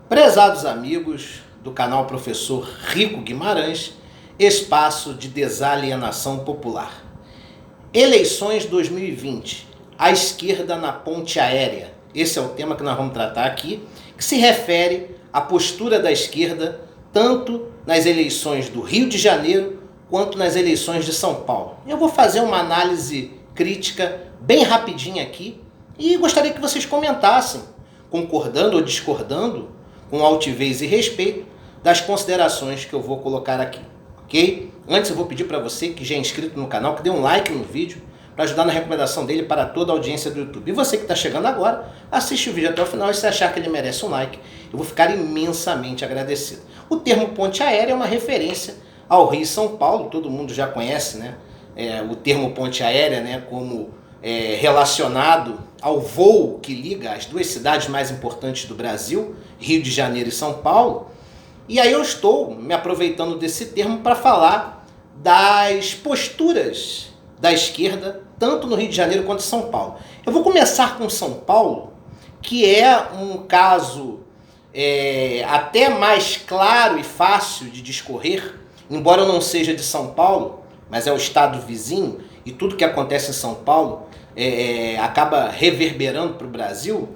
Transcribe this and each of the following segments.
Prezados amigos do canal Professor Rico Guimarães, espaço de desalienação popular. Eleições 2020, a esquerda na ponte aérea. Esse é o tema que nós vamos tratar aqui, que se refere à postura da esquerda tanto nas eleições do Rio de Janeiro quanto nas eleições de São Paulo. Eu vou fazer uma análise crítica bem rapidinha aqui e gostaria que vocês comentassem, concordando ou discordando, com altivez e respeito, das considerações que eu vou colocar aqui, ok? Antes eu vou pedir para você que já é inscrito no canal, que dê um like no vídeo, para ajudar na recomendação dele para toda a audiência do YouTube. E você que está chegando agora, assiste o vídeo até o final e se achar que ele merece um like, eu vou ficar imensamente agradecido. O termo ponte aérea é uma referência ao Rio e São Paulo, todo mundo já conhece, né? O termo ponte aérea, né, como relacionado ao voo que liga as duas cidades mais importantes do Brasil, Rio de Janeiro e São Paulo. E aí eu estou me aproveitando desse termo para falar das posturas da esquerda, tanto no Rio de Janeiro quanto em São Paulo. Eu vou começar com São Paulo, que é um caso até mais claro e fácil de discorrer, embora eu não seja de São Paulo, mas é o estado vizinho, e tudo que acontece em São Paulo acaba reverberando para o Brasil.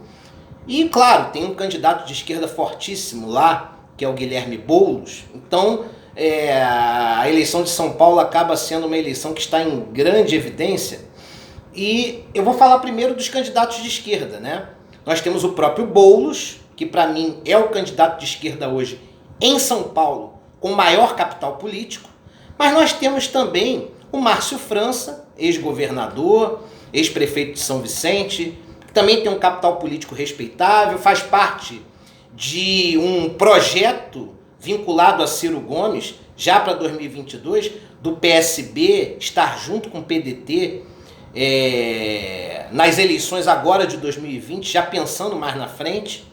E, claro, tem um candidato de esquerda fortíssimo lá, que é o Guilherme Boulos. Então, a eleição de São Paulo acaba sendo uma eleição que está em grande evidência. E eu vou falar primeiro dos candidatos de esquerda, né? Nós temos o próprio Boulos, que para mim é o candidato de esquerda hoje em São Paulo, com maior capital político. Mas nós temos também o Márcio França, ex-governador, ex-prefeito de São Vicente, que também tem um capital político respeitável, faz parte de um projeto vinculado a Ciro Gomes, já para 2022, do PSB estar junto com o PDT nas eleições agora de 2020, já pensando mais na frente.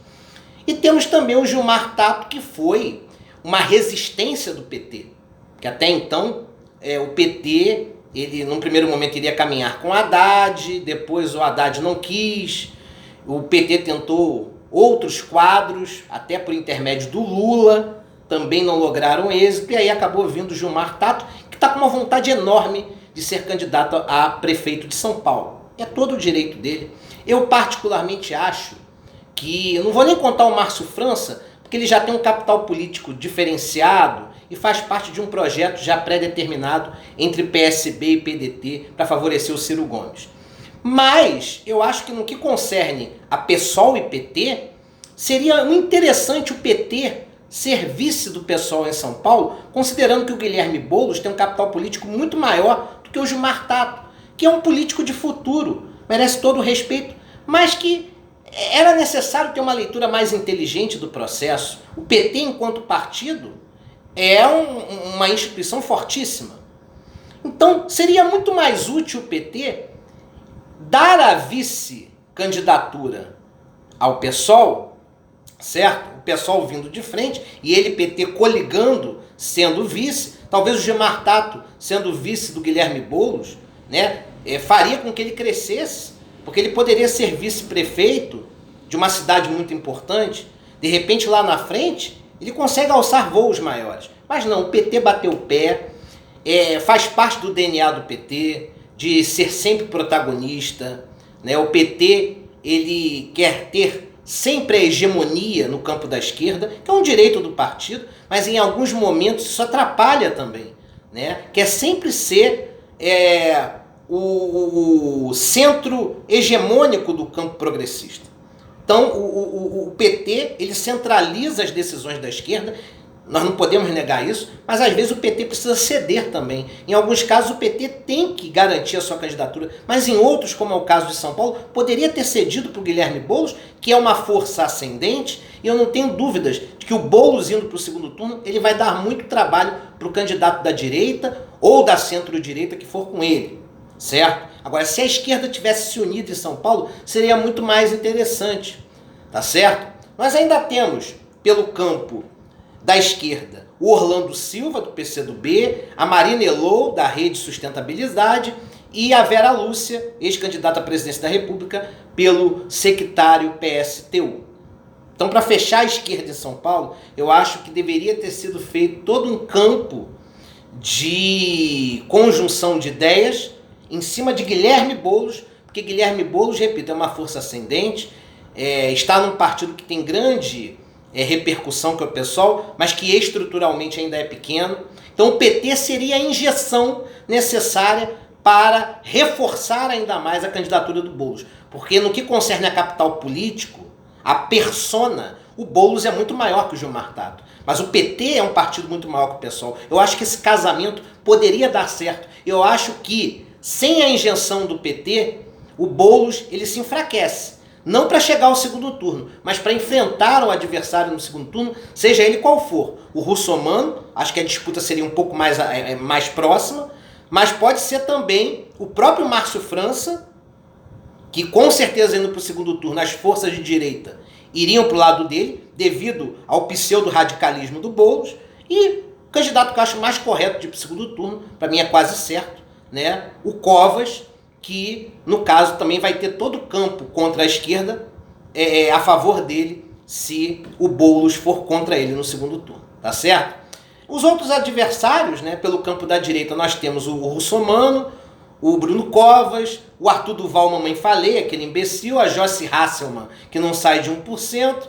E temos também o Gilmar Tato, que foi uma resistência do PT, que até então o PT, ele num primeiro momento iria caminhar com o Haddad, depois o Haddad não quis, o PT tentou outros quadros, até por intermédio do Lula, também não lograram êxito, e aí acabou vindo o Gilmar Tato, que está com uma vontade enorme de ser candidato a prefeito de São Paulo. É todo o direito dele. Eu particularmente acho que, eu não vou nem contar o Márcio França, porque ele já tem um capital político diferenciado e faz parte de um projeto já pré-determinado entre PSB e PDT para favorecer o Ciro Gomes. Mas eu acho que no que concerne a PSOL e PT, seria interessante o PT ser vice do PSOL em São Paulo, considerando que o Guilherme Boulos tem um capital político muito maior do que o Gilmar Tato, que é um político de futuro, merece todo o respeito, mas que era necessário ter uma leitura mais inteligente do processo. O PT, enquanto partido, é uma instituição fortíssima. Então, seria muito mais útil o PT dar a vice-candidatura ao PSOL, certo? O PSOL vindo de frente e ele, PT, coligando, sendo vice. Talvez o Gilmar Tato, sendo vice do Guilherme Boulos, né, faria com que ele crescesse, porque ele poderia ser vice-prefeito de uma cidade muito importante. De repente, lá na frente, ele consegue alçar voos maiores. Mas não, o PT bateu o pé, faz parte do DNA do PT, de ser sempre protagonista, né? O PT, ele quer ter sempre a hegemonia no campo da esquerda, que é um direito do partido, mas em alguns momentos isso atrapalha também, né? Quer sempre ser o centro hegemônico do campo progressista. Então, o PT, ele centraliza as decisões da esquerda, nós não podemos negar isso, mas às vezes o PT precisa ceder também. Em alguns casos o PT tem que garantir a sua candidatura, mas em outros, como é o caso de São Paulo, poderia ter cedido para o Guilherme Boulos, que é uma força ascendente, e eu não tenho dúvidas de que o Boulos indo para o segundo turno, ele vai dar muito trabalho para o candidato da direita ou da centro-direita que for com ele, certo? Agora, se a esquerda tivesse se unido em São Paulo, seria muito mais interessante, tá certo? Nós ainda temos, pelo campo da esquerda, o Orlando Silva, do PCdoB, a Marina Elô, da Rede Sustentabilidade, e a Vera Lúcia, ex-candidata à presidência da República, pelo sectário PSTU. Então, para fechar a esquerda em São Paulo, eu acho que deveria ter sido feito todo um campo de conjunção de ideias em cima de Guilherme Boulos, porque Guilherme Boulos, repito, é uma força ascendente, está num partido que tem grande repercussão que é o PSOL, mas que estruturalmente ainda é pequeno. Então o PT seria a injeção necessária para reforçar ainda mais a candidatura do Boulos. Porque no que concerne a capital político, a persona, o Boulos é muito maior que o Gilmar Tato. Mas o PT é um partido muito maior que o PSOL. Eu acho que esse casamento poderia dar certo. Eu acho que sem a injeção do PT, o Boulos ele se enfraquece. Não para chegar ao segundo turno, mas para enfrentar o adversário no segundo turno, seja ele qual for. O russomano, acho que a disputa seria um pouco mais próxima, mas pode ser também o próprio Márcio França, que com certeza indo para o segundo turno, as forças de direita iriam para o lado dele, devido ao pseudo-radicalismo do Boulos, e o candidato que eu acho mais correto de ir para o segundo turno, para mim é quase certo, né? O Covas, que no caso também vai ter todo o campo contra a esquerda a favor dele, se o Boulos for contra ele no segundo turno, tá certo? Os outros adversários, né, pelo campo da direita, nós temos o russomano, o Bruno Covas, o Arthur Duval, mamãe falei, aquele imbecil, a Joyce Hasselmann, que não sai de 1%,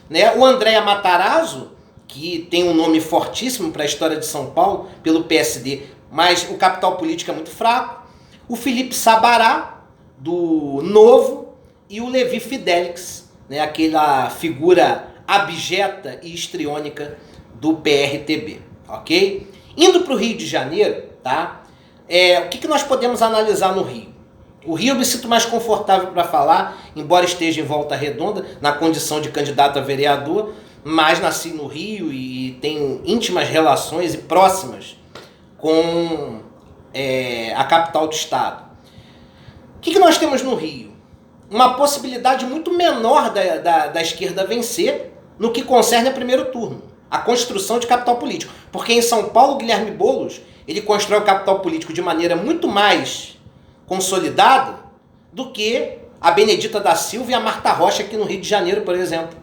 né, o Andréa Matarazzo, que tem um nome fortíssimo para a história de São Paulo, pelo PSD, mas o capital político é muito fraco, o Felipe Sabará, do Novo, e o Levi Fidelix, né, aquela figura abjeta e histriônica do PRTB, ok? Indo para o Rio de Janeiro, tá? O que nós podemos analisar no Rio? O Rio eu me sinto mais confortável para falar, embora esteja em Volta Redonda, na condição de candidato a vereador, mas nasci no Rio e tenho íntimas relações e próximas com a capital do estado. O que nós temos no Rio? Uma possibilidade muito menor da esquerda vencer no que concerne a primeiro turno, a construção de capital político. Porque em São Paulo, Guilherme Boulos, ele constrói o capital político de maneira muito mais consolidada do que a Benedita da Silva e a Marta Rocha aqui no Rio de Janeiro, por exemplo.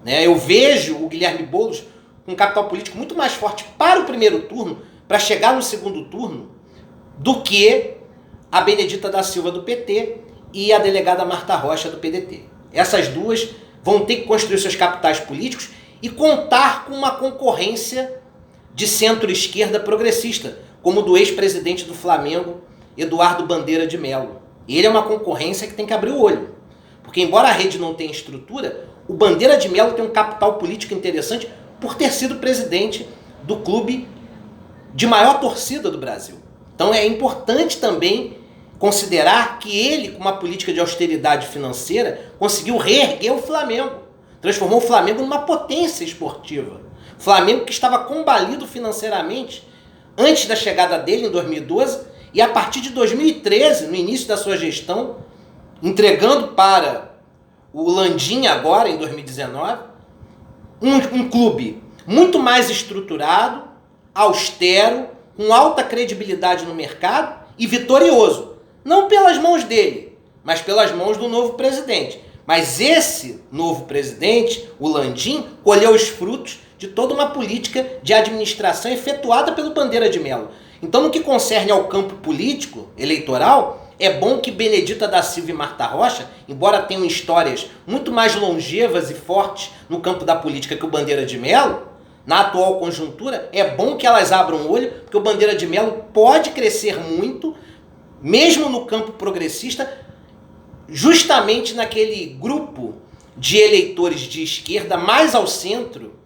Eu vejo o Guilherme Boulos com um capital político muito mais forte para o primeiro turno, para chegar no segundo turno, do que a Benedita da Silva do PT e a delegada Marta Rocha do PDT. Essas duas vão ter que construir seus capitais políticos e contar com uma concorrência de centro-esquerda progressista, como do ex-presidente do Flamengo, Eduardo Bandeira de Mello. Ele é uma concorrência que tem que abrir o olho. Porque embora a rede não tenha estrutura, o Bandeira de Mello tem um capital político interessante por ter sido presidente do clube de maior torcida do Brasil. Então é importante também considerar que ele, com uma política de austeridade financeira, conseguiu reerguer o Flamengo. Transformou o Flamengo numa potência esportiva. O Flamengo que estava combalido financeiramente antes da chegada dele, em 2012, e a partir de 2013, no início da sua gestão, entregando para o Landim agora, em 2019, um clube muito mais estruturado, austero, com alta credibilidade no mercado e vitorioso. Não pelas mãos dele, mas pelas mãos do novo presidente. Mas esse novo presidente, o Landim, colheu os frutos de toda uma política de administração efetuada pelo Bandeira de Mello. Então, no que concerne ao campo político, eleitoral, é bom que Benedita da Silva e Marta Rocha, embora tenham histórias muito mais longevas e fortes no campo da política que o Bandeira de Mello, na atual conjuntura, é bom que elas abram o olho, porque o Bandeira de Mello pode crescer muito, mesmo no campo progressista, justamente naquele grupo de eleitores de esquerda mais ao centro,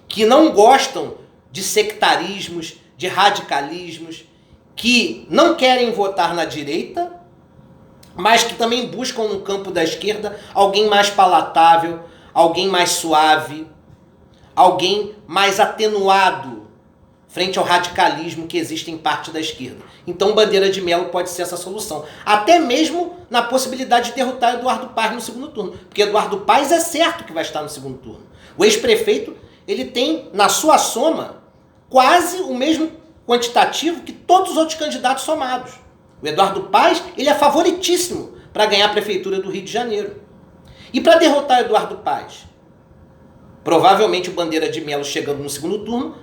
que não gostam de sectarismos, de radicalismos, que não querem votar na direita, mas que também buscam no campo da esquerda alguém mais palatável, alguém mais suave, alguém mais atenuado frente ao radicalismo que existe em parte da esquerda. Então Bandeira de Mello pode ser essa solução. Até mesmo na possibilidade de derrotar Eduardo Paes no segundo turno. Porque Eduardo Paes é certo que vai estar no segundo turno. O ex-prefeito, ele tem na sua soma quase o mesmo quantitativo que todos os outros candidatos somados. O Eduardo Paes, ele é favoritíssimo para ganhar a prefeitura do Rio de Janeiro. E para derrotar Eduardo Paes, Provavelmente o Bandeira de Mello chegando no segundo turno,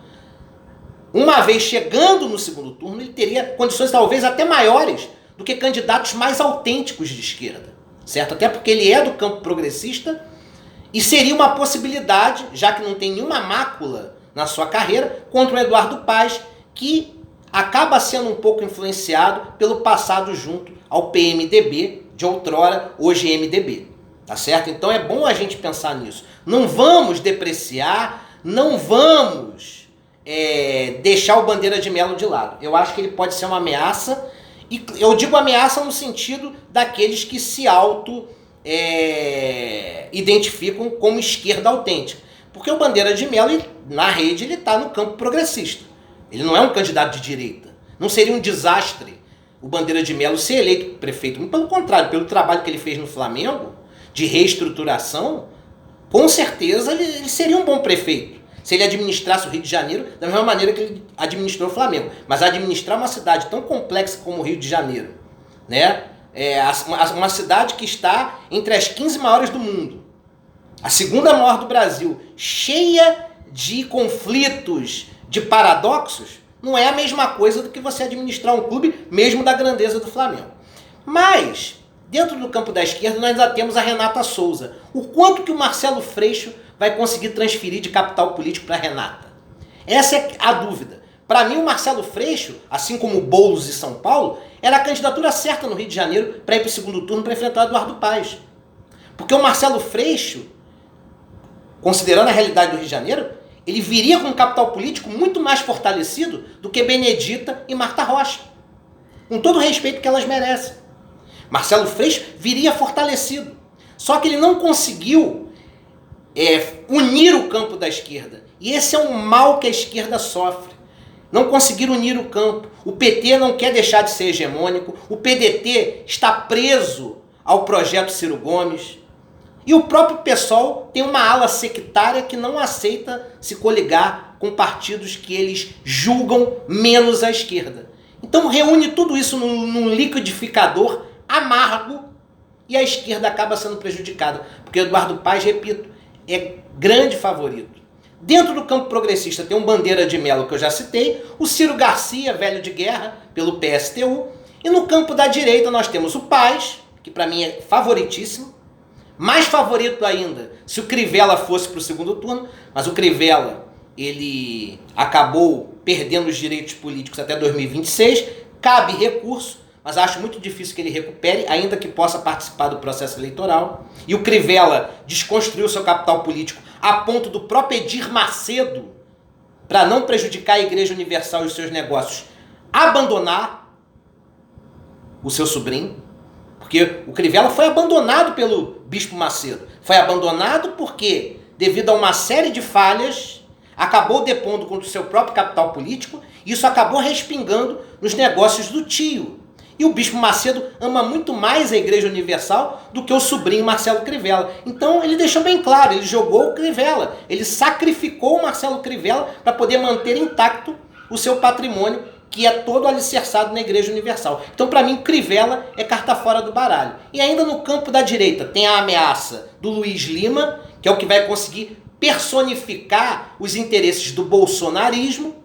uma vez chegando no segundo turno, ele teria condições talvez até maiores do que candidatos mais autênticos de esquerda, certo? Até porque ele é do campo progressista e seria uma possibilidade, já que não tem nenhuma mácula na sua carreira, contra o Eduardo Paes, que acaba sendo um pouco influenciado pelo passado junto ao PMDB, de outrora, hoje MDB, tá certo? Então é bom a gente pensar nisso. Não vamos depreciar, não vamos deixar o Bandeira de Mello de lado. Eu acho que ele pode ser uma ameaça, e eu digo ameaça no sentido daqueles que se identificam como esquerda autêntica. Porque o Bandeira de Mello, na rede, ele está no campo progressista. Ele não é um candidato de direita. Não seria um desastre o Bandeira de Mello ser eleito prefeito. Pelo contrário, pelo trabalho que ele fez no Flamengo, de reestruturação, com certeza ele seria um bom prefeito. Se ele administrasse o Rio de Janeiro da mesma maneira que ele administrou o Flamengo. Mas administrar uma cidade tão complexa como o Rio de Janeiro, né? Uma cidade que está entre as 15 maiores do mundo, a segunda maior do Brasil, cheia de conflitos, de paradoxos, não é a mesma coisa do que você administrar um clube mesmo da grandeza do Flamengo. Mas, dentro do campo da esquerda, nós ainda temos a Renata Souza. O quanto que o Marcelo Freixo vai conseguir transferir de capital político para a Renata? Essa é a dúvida. Para mim, o Marcelo Freixo, assim como o Boulos e São Paulo, era a candidatura certa no Rio de Janeiro para ir para o segundo turno para enfrentar o Eduardo Paes. Porque o Marcelo Freixo, considerando a realidade do Rio de Janeiro, ele viria com um capital político muito mais fortalecido do que Benedita e Marta Rocha. Com todo o respeito que elas merecem. Marcelo Freixo viria fortalecido. Só que ele não conseguiu unir o campo da esquerda. E esse é um mal que a esquerda sofre. Não conseguir unir o campo. O PT não quer deixar de ser hegemônico. O PDT está preso ao projeto Ciro Gomes. E o próprio PSOL tem uma ala sectária que não aceita se coligar com partidos que eles julgam menos à esquerda. Então reúne tudo isso num liquidificador amargo e a esquerda acaba sendo prejudicada. Porque Eduardo Paes, repito, é grande favorito. Dentro do campo progressista tem um Bandeira de Mello que eu já citei, o Ciro Garcia, velho de guerra, pelo PSTU, e no campo da direita nós temos o Paes, que para mim é favoritíssimo, mais favorito ainda se o Crivella fosse para o segundo turno, mas o Crivella ele acabou perdendo os direitos políticos até 2026, cabe recurso, mas acho muito difícil que ele recupere, ainda que possa participar do processo eleitoral. E o Crivella desconstruiu seu capital político a ponto do próprio Edir Macedo, para não prejudicar a Igreja Universal e os seus negócios, abandonar o seu sobrinho. Porque o Crivella foi abandonado pelo Bispo Macedo. Foi abandonado porque, devido a uma série de falhas, acabou depondo contra o seu próprio capital político, e isso acabou respingando nos negócios do tio. E o Bispo Macedo ama muito mais a Igreja Universal do que o sobrinho Marcelo Crivella. Então ele deixou bem claro, ele jogou o Crivella, ele sacrificou o Marcelo Crivella para poder manter intacto o seu patrimônio, que é todo alicerçado na Igreja Universal. Então, para mim, Crivella é carta fora do baralho. E ainda no campo da direita tem a ameaça do Luiz Lima, que é o que vai conseguir personificar os interesses do bolsonarismo.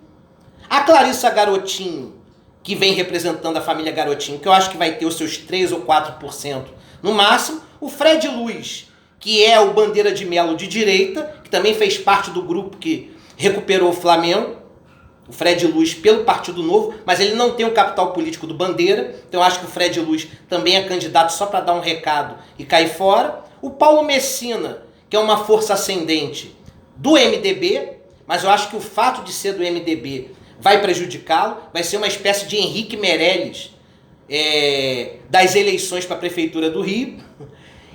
A Clarissa Garotinho, que vem representando a família Garotinho, que eu acho que vai ter os seus 3 ou 4% no máximo. O Fred Luz, que é o Bandeira de Mello de direita, que também fez parte do grupo que recuperou o Flamengo. O Fred Luz pelo Partido Novo, mas ele não tem o capital político do Bandeira, então eu acho que o Fred Luz também é candidato só para dar um recado e cair fora. O Paulo Messina, que é uma força ascendente do MDB, mas eu acho que o fato de ser do MDB vai prejudicá-lo, vai ser uma espécie de Henrique Meirelles das eleições para a Prefeitura do Rio.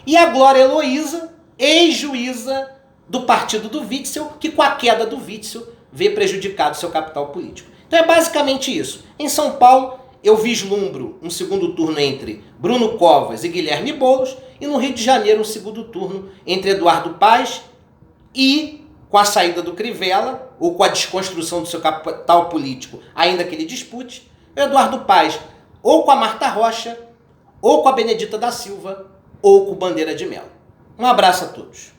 E a Glória Heloísa, ex-juíza do partido do Witzel, que com a queda do Witzel vê prejudicado seu capital político. Então é basicamente isso. Em São Paulo, eu vislumbro um segundo turno entre Bruno Covas e Guilherme Boulos, e no Rio de Janeiro um segundo turno entre Eduardo Paes e, com a saída do Crivella, ou com a desconstrução do seu capital político, ainda que ele dispute, Eduardo Paes ou com a Marta Rocha, ou com a Benedita da Silva, ou com o Bandeira de Mello. Um abraço a todos.